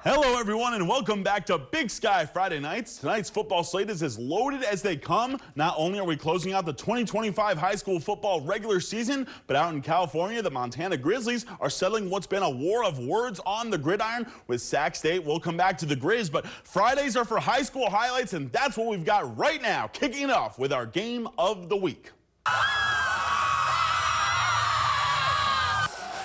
Hello everyone and welcome back to Big Sky Friday Nights. Tonight's football slate is as loaded as they come. Not only are we closing out the 2025 high school football regular season, but out in California, the Montana Grizzlies are settling what's been a war of words on the gridiron with Sac State. We'll come back to the Grizz, but Fridays are for high school highlights, and that's what we've got right now, kicking it off with our game of the week.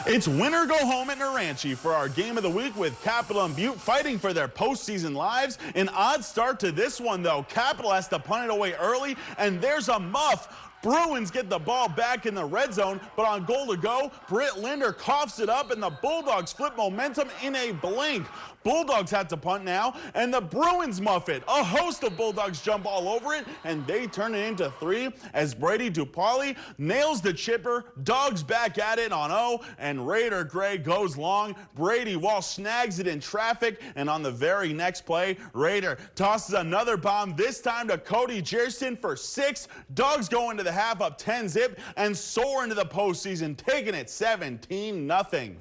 It's win or go home at Naranchi for our game of the week, with Capital and Butte fighting for their postseason lives. An odd start to this one, though. Capital has to punt it away early, and there's a muff. Bruins get the ball back in the red zone, but on goal to go, Britt Linder coughs it up, and the Bulldogs flip momentum in a blink. Bulldogs have to punt now, and the Bruins muff it. A host of Bulldogs jump all over it, and they turn it into 3 as Brady DuPauli nails the chipper. Dogs back at it on O, and Raider Gray goes long. Brady Wall snags it in traffic, and on the very next play, Raider tosses another bomb, this time to Cody Jerson for 6. Dogs go into the half up 10-zip and soar into the postseason, taking it 17-0.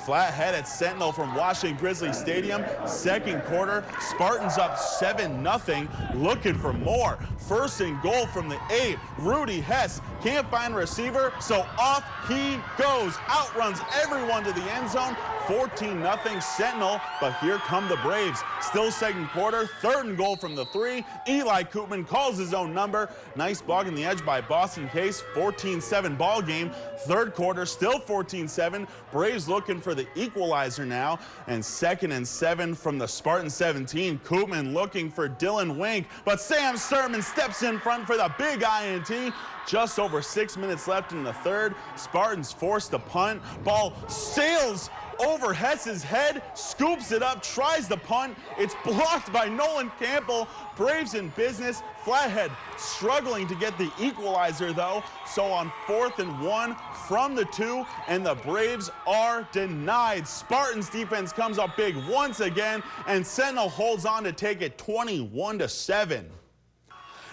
Flathead at Sentinel from Washington Grizzly Stadium. Second quarter, Spartans up 7-0, looking for more. First and goal from the 8. Rudy Hess can't find a receiver, so off he goes. Outruns everyone to the end zone. 14-0 Sentinel, but here come the Braves. Still second quarter, third and goal from the 3. Eli Koopman calls his own number. Nice block in the edge by Boston Case. 14-7 ball game. Third quarter, still 14-7. Braves looking for the equalizer now, and 2nd and 7 from the Spartan 17. Koopman looking for Dillon Wink, but Sam Sermon steps in front for the big INT. Just over 6 minutes left in the third. Spartans forced to punt. Ball sails over Hess's head, scoops it up, tries the punt. It's blocked by Nolan Campbell. Braves in business. Flathead struggling to get the equalizer, though. So on 4th and 1 from the 2, and the Braves are denied. Spartans defense comes up big once again, and Sentinel holds on to take it 21-7.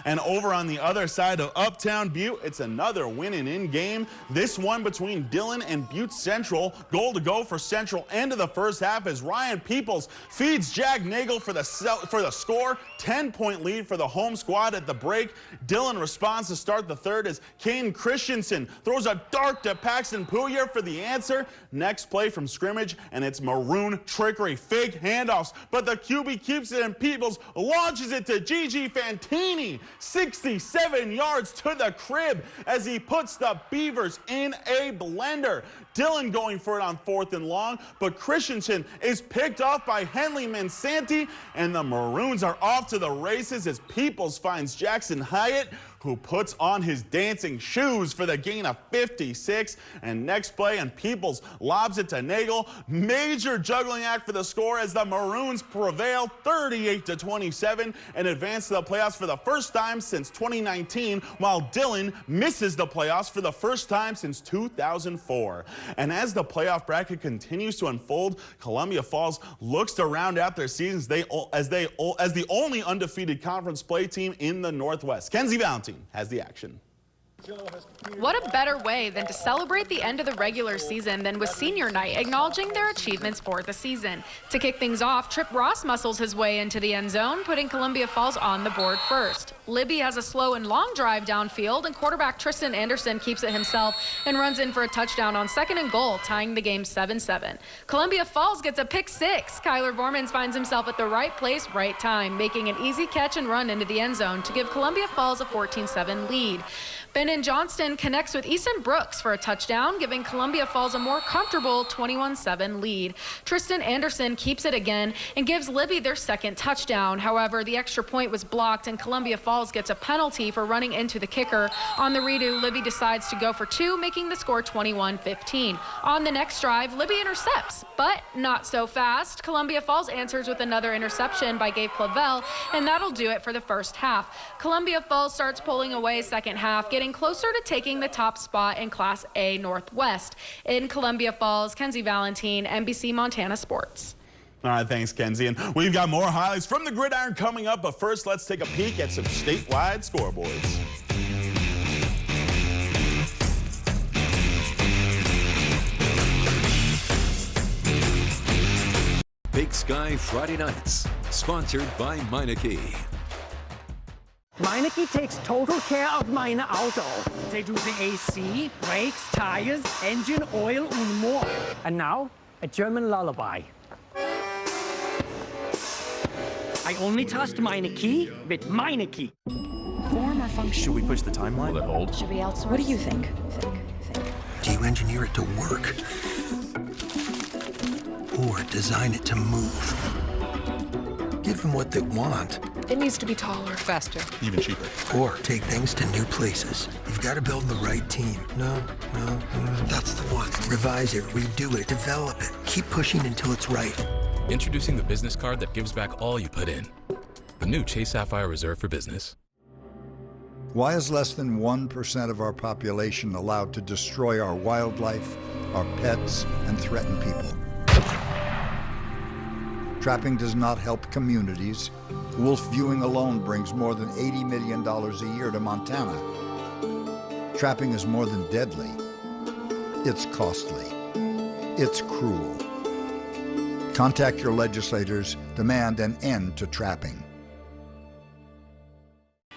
And over on the other side of Uptown Butte, it's another win and in game. This one between Dillon and Butte Central. Goal to go for Central end of the first half as Ryan Peoples feeds Jack Nagel for the score. 10-point lead for the home squad at the break. Dillon responds to start the third as Kane Christensen throws a dart to Paxton Poulier for the answer. Next play from scrimmage, and it's maroon trickery. Fake handoffs, but the QB keeps it, and Peoples launches it to Gigi Fantini. 67 yards to the crib as he puts the Beavers in a blender. Dillon going for it on 4th and long, but Christensen is picked off by Henley Mansanti, and the Maroons are off to the races as Peoples finds Jackson Hyatt, who puts on his dancing shoes for the gain of 56. And next play, and Peoples lobs it to Nagel. Major juggling act for the score as the Maroons prevail 38-27 and advance to the playoffs for the first time since 2019, while Dillon misses the playoffs for the first time since 2004. And as the playoff bracket continues to unfold, Columbia Falls looks to round out their seasons as the only undefeated conference play team in the Northwest. Kenzie Valentine has the action. What a better way than to celebrate the end of the regular season than with senior night, acknowledging their achievements for the season. To kick things off, Trip Ross muscles his way into the end zone, putting Columbia Falls on the board first. Libby has a slow and long drive downfield, and quarterback Tristan Anderson keeps it himself and runs in for a touchdown on 2nd and goal, tying the game 7-7. Columbia Falls gets a pick 6. Kyler Vormans finds himself at the right place, right time, making an easy catch and run into the end zone to give Columbia Falls a 14-7 lead. Benin Johnston connects with Easton Brooks for a touchdown, giving Columbia Falls a more comfortable 21-7 lead. Tristan Anderson keeps it again and gives Libby their second touchdown. However, the extra point was blocked, and Columbia Falls gets a penalty for running into the kicker. On the redo, Libby decides to go for 2, making the score 21-15. On the next drive, Libby intercepts, but not so fast. Columbia Falls answers with another interception by Gabe Clavel, and that'll do it for the first half. Columbia Falls starts pulling away second half, getting closer to taking the top spot in Class A Northwest. In Columbia Falls, Kenzie Valentine, NBC Montana Sports. All right, thanks, Kenzie. And we've got more highlights from the gridiron coming up, but first, let's take a peek at some statewide scoreboards. Big Sky Friday Nights, sponsored by Meineke. Meineke takes total care of meine Auto. They do the AC, brakes, tires, engine, oil, and more. And now, a German lullaby. I only trust Meineke with Meineke. Form or function? Should we push the timeline? Will it hold? Should we outsource? What do you think? Do you engineer it to work? Or design it to move? Give them what they want. It needs to be taller, faster, even cheaper. Or take things to new places. You've got to build the right team. No, that's the one. Revise it, redo it, develop it. Keep pushing until it's right. Introducing the business card that gives back all you put in. The new Chase Sapphire Reserve for Business. Why is less than 1% of our population allowed to destroy our wildlife, our pets, and threaten people? Trapping does not help communities. Wolf viewing alone brings more than $80 million a year to Montana. Trapping is more than deadly. It's costly. It's cruel. Contact your legislators. Demand an end to trapping.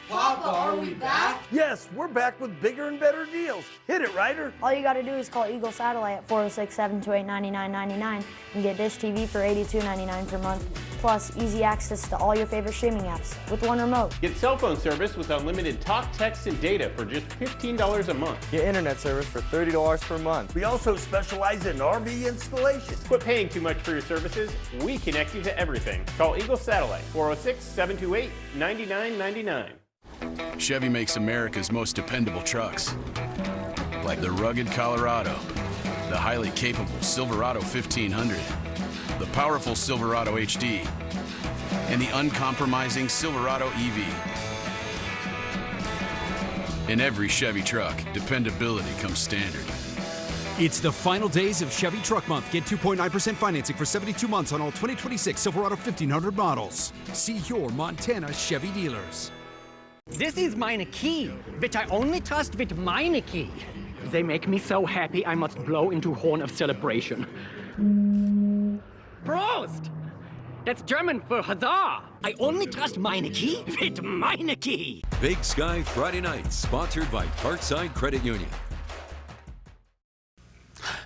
Papa, are we back? Yes, we're back with bigger and better deals. Hit it, Ryder. All you got to do is call Eagle Satellite at 406-728-9999 and get Dish TV for $82.99 per month, plus easy access to all your favorite streaming apps with one remote. Get cell phone service with unlimited talk, text, and data for just $15 a month. Get internet service for $30 per month. We also specialize in RV installation. Quit paying too much for your services. We connect you to everything. Call Eagle Satellite, 406-728-9999. Chevy makes America's most dependable trucks, like the rugged Colorado, the highly capable Silverado 1500, the powerful Silverado HD, and the uncompromising Silverado EV. In every Chevy truck, dependability comes standard. It's the final days of Chevy Truck Month. Get 2.9% financing for 72 months on all 2026 Silverado 1500 models. See your Montana Chevy dealers. This is Meineke, which I only trust with Meineke. They make me so happy I must blow into horn of celebration. Prost! That's German for huzzah! I only trust Meineke with Meineke. Big Sky Friday Nights, sponsored by Parkside Credit Union.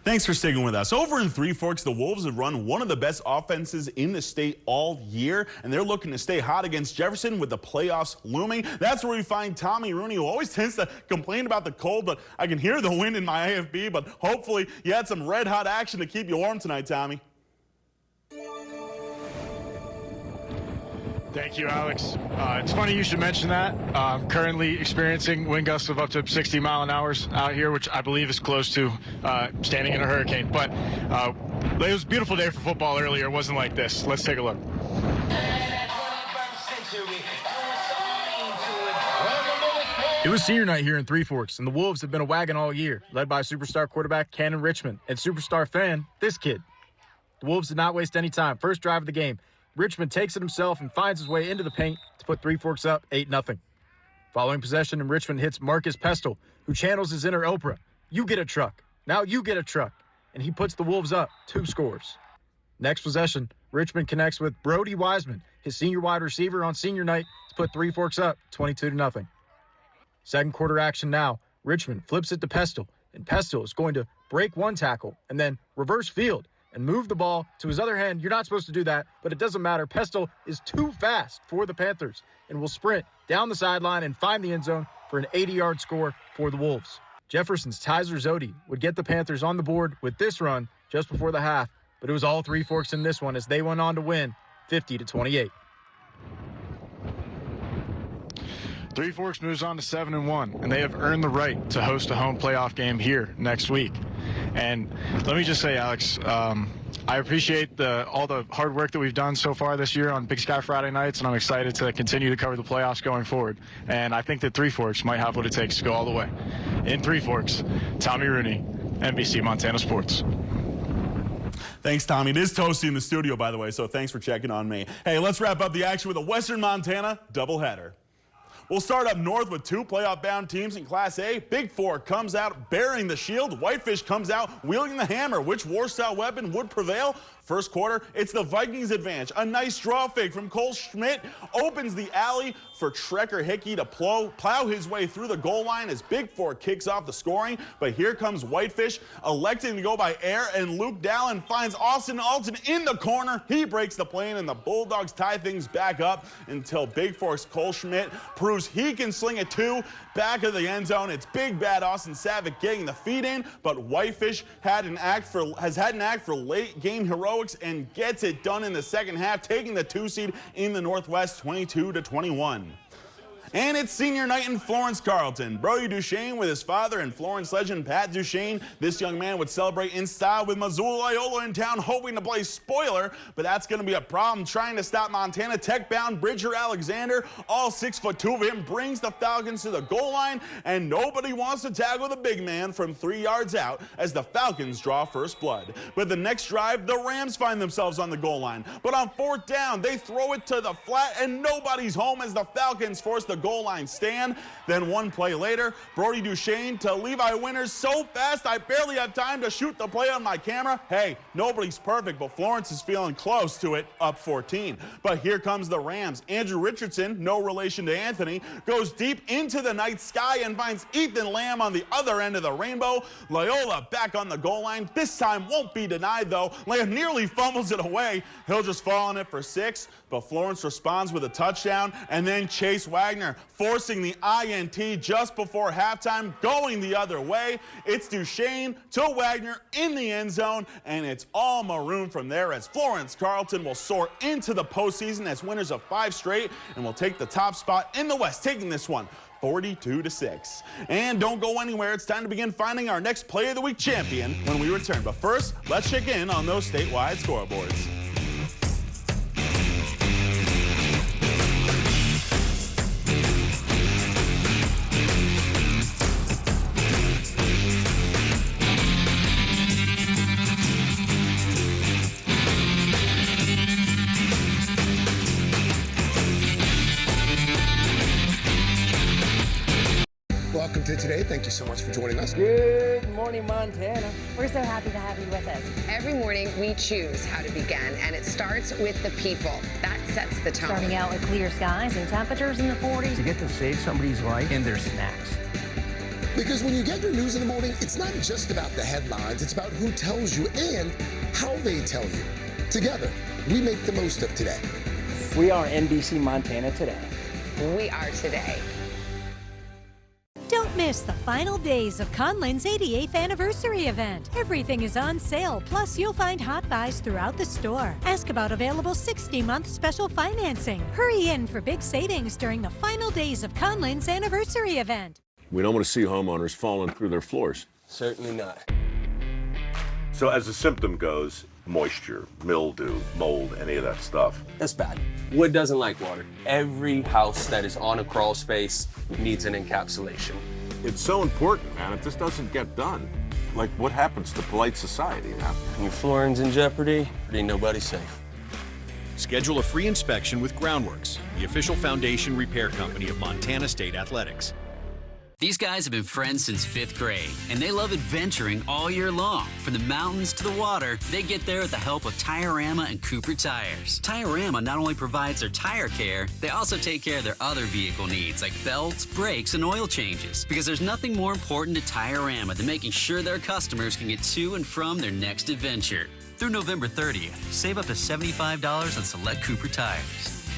Thanks for sticking with us. Over in Three Forks, the Wolves have run one of the best offenses in the state all year, and they're looking to stay hot against Jefferson with the playoffs looming. That's where we find Tommy Rooney, who always tends to complain about the cold, but I can hear the wind in my AFB, but hopefully you had some red-hot action to keep you warm tonight, Tommy. Thank you, Alex. It's funny you should mention that. Currently experiencing wind gusts of up to 60 mile an hour out here, which I believe is close to standing in a hurricane. But it was a beautiful day for football earlier. It wasn't like this. Let's take a look. It was senior night here in Three Forks, and the Wolves have been a wagon all year, led by superstar quarterback Cannon Richmond and superstar fan, this kid. The Wolves did not waste any time. First drive of the game, Richmond takes it himself and finds his way into the paint to put Three Forks up 8-0. Following possession, and Richmond hits Marcus Pestle, who channels his inner Oprah. You get a truck. Now you get a truck. And he puts the Wolves up 2 scores. Next possession, Richmond connects with Brody Wiseman, his senior wide receiver on senior night, to put Three Forks up 22-0. Second quarter action now. Richmond flips it to Pestle, and Pestle is going to break one tackle and then reverse field and move the ball to his other hand. You're not supposed to do that, but it doesn't matter. Pestle is too fast for the Panthers and will sprint down the sideline and find the end zone for an 80-yard score for the Wolves. Jefferson's Tyzer Zodi would get the Panthers on the board with this run just before the half, but it was all Three Forks in this one as they went on to win 50-28. Three Forks moves on to 7-1, and they have earned the right to host a home playoff game here next week. And let me just say, Alex, I appreciate all the hard work that we've done so far this year on Big Sky Friday nights, and I'm excited to continue to cover the playoffs going forward. And I think that Three Forks might have what it takes to go all the way. In Three Forks, Tommy Rooney, NBC Montana Sports. Thanks, Tommy. It is toasty in the studio, by the way, so thanks for checking on me. Hey, let's wrap up the action with a Western Montana doubleheader. We'll start up north with 2 playoff-bound teams in Class A. Big Four comes out bearing the shield. Whitefish comes out wielding the hammer. Which war-style weapon would prevail? First quarter, it's the Vikings' advantage. A nice draw fake from Cole Schmidt opens the alley for Trekker Hickey to plow his way through the goal line as Big Four kicks off the scoring. But here comes Whitefish, electing to go by air, and Luke Dallin finds Austin Alton in the corner. He breaks the plane, and the Bulldogs tie things back up until Big Four's Cole Schmidt proves he can sling it too. Back of the end zone, it's big bad Austin Savick getting the feed in, but Whitefish has had an act for late game heroics and gets it done in the second half, taking the 2 seed in the Northwest 22-21. And it's senior night in Florence Carlton. Brody Duchesne with his father and Florence legend Pat Duchesne. This young man would celebrate in style with Missoula in town, hoping to play spoiler, but that's going to be a problem trying to stop Montana Tech-bound Bridger Alexander. All 6'2" of him brings the Falcons to the goal line, and nobody wants to tackle the big man from 3 yards out as the Falcons draw first blood. But the next drive, the Rams find themselves on the goal line. But on 4th down, they throw it to the flat, and nobody's home as the Falcons force the goal line stand. Then 1 play later, Brody Duchesne to Levi Winters so fast I barely have time to shoot the play on my camera. Hey, nobody's perfect, but Florence is feeling close to it, up 14. But here comes the Rams. Andrew Richardson, no relation to Anthony, goes deep into the night sky and finds Ethan Lamb on the other end of the rainbow. Loyola back on the goal line. This time won't be denied though. Lamb nearly fumbles it away. He'll just fall on it for 6, but Florence responds with a touchdown, and then Chase Wagner forcing the INT just before halftime, going the other way. It's Duchesne to Wagner in the end zone, and it's all maroon from there as Florence Carlton will soar into the postseason as winners of 5 straight and will take the top spot in the West, taking this one 42-6. And don't go anywhere. It's time to begin finding our next Play of the Week champion when we return. But first, let's check in on those statewide scoreboards. Welcome to Today. Thank you so much for joining us. Good morning, Montana. We're so happy to have you with us. Every morning, we choose how to begin, and it starts with the people. That sets the tone. Starting out with clear skies and temperatures in the 40s. To get to save somebody's life and their snacks. Because when you get your news in the morning, it's not just about the headlines. It's about who tells you and how they tell you. Together, we make the most of today. We are NBC Montana Today. We are Today. Don't miss the final days of Conlin's 88th anniversary event. Everything is on sale, plus you'll find hot buys throughout the store. Ask about available 60-month special financing. Hurry in for big savings during the final days of Conlin's anniversary event. We don't want to see homeowners falling through their floors. Certainly not. So as the symptom goes, moisture, mildew, mold, any of that stuff. That's bad. Wood doesn't like water. Every house that is on a crawl space needs an encapsulation. It's so important, man. If this doesn't get done, like what happens to polite society now? When your flooring's in jeopardy, ain't nobody safe. Schedule a free inspection with Groundworks, the official foundation repair company of Montana State Athletics. These guys have been friends since 5th grade, and they love adventuring all year long. From the mountains to the water, they get there with the help of Tire-Rama and Cooper Tires. Tire-Rama not only provides their tire care, they also take care of their other vehicle needs like belts, brakes, and oil changes. Because there's nothing more important to Tire-Rama than making sure their customers can get to and from their next adventure. Through November 30th, save up to $75 on select Cooper tires.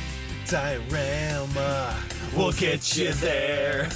Tire-Rama, we'll get you there.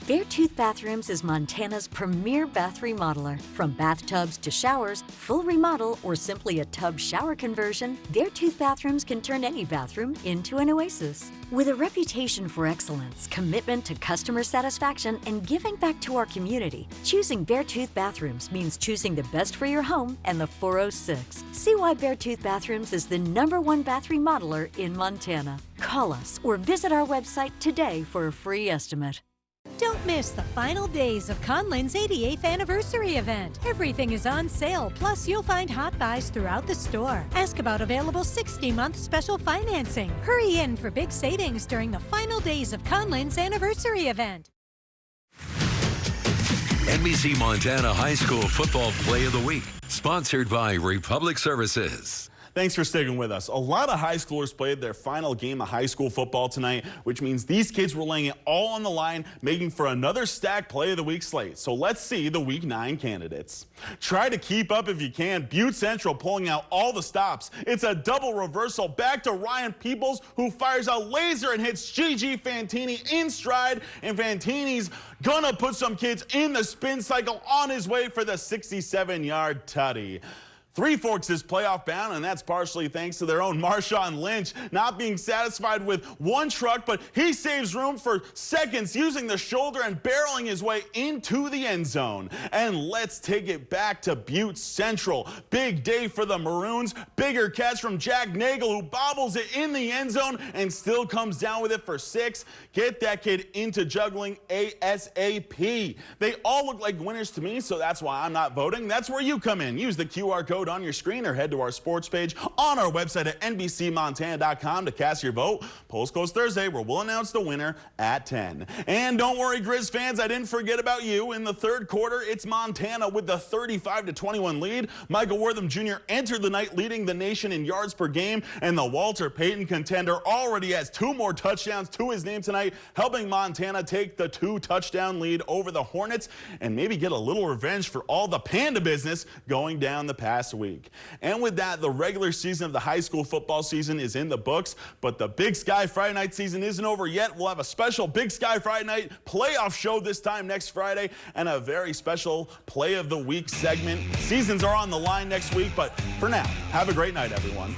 Beartooth Bathrooms is Montana's premier bath remodeler. From bathtubs to showers, full remodel, or simply a tub shower conversion, Beartooth Bathrooms can turn any bathroom into an oasis. With a reputation for excellence, commitment to customer satisfaction, and giving back to our community, choosing Beartooth Bathrooms means choosing the best for your home and the 406. See why Beartooth Bathrooms is the #1 bath remodeler in Montana. Call us or visit our website today for a free estimate. Don't miss the final days of Conlin's 88th anniversary event. Everything is on sale, plus you'll find hot buys throughout the store. Ask about available 60-month special financing. Hurry in for big savings during the final days of Conlin's anniversary event. NBC Montana High School Football Play of the Week, Sponsored by Republic Services. Thanks for sticking with us. A lot of high schoolers played their final game of high school football tonight, which means these kids were laying it all on the line, making for another stacked play of the week slate. So let's see the Week 9 candidates. Try to keep up if you can. Butte Central pulling out all the stops. It's a double reversal back to Ryan Peoples, who fires a laser and hits Gigi Fantini in stride, and Fantini's gonna put some kids in the spin cycle on his way for the 67-yard tutty. Three Forks is playoff bound, and that's partially thanks to their own Marshawn Lynch not being satisfied with one truck, but he saves room for seconds using the shoulder and barreling his way into the end zone. And let's take it back to Butte Central. Big day for the Maroons. Bigger catch from Jack Nagel, who bobbles it in the end zone and still comes down with it for 6. Get that kid into juggling ASAP. They all look like winners to me, so that's why I'm not voting. That's where you come in. Use the QR code on your screen or head to our sports page on our website at nbcmontana.com to cast your vote. Polls close Thursday, where we'll announce the winner at 10. And don't worry, Grizz fans, I didn't forget about you. In the third quarter, it's Montana with the 35-21 lead. Michael Wortham Jr. entered the night leading the nation in yards per game, and the Walter Payton contender already has 2 more touchdowns to his name tonight, helping Montana take the 2-touchdown lead over the Hornets and maybe get a little revenge for all the Panda business going down the past week. And with that, the regular season of the high school football season is in the books, but the Big Sky Friday night season isn't over yet. We'll have a special Big Sky Friday night playoff show this time next Friday, and a very special Play of the Week segment. Seasons are on the line next week, but for now, have a great night, everyone.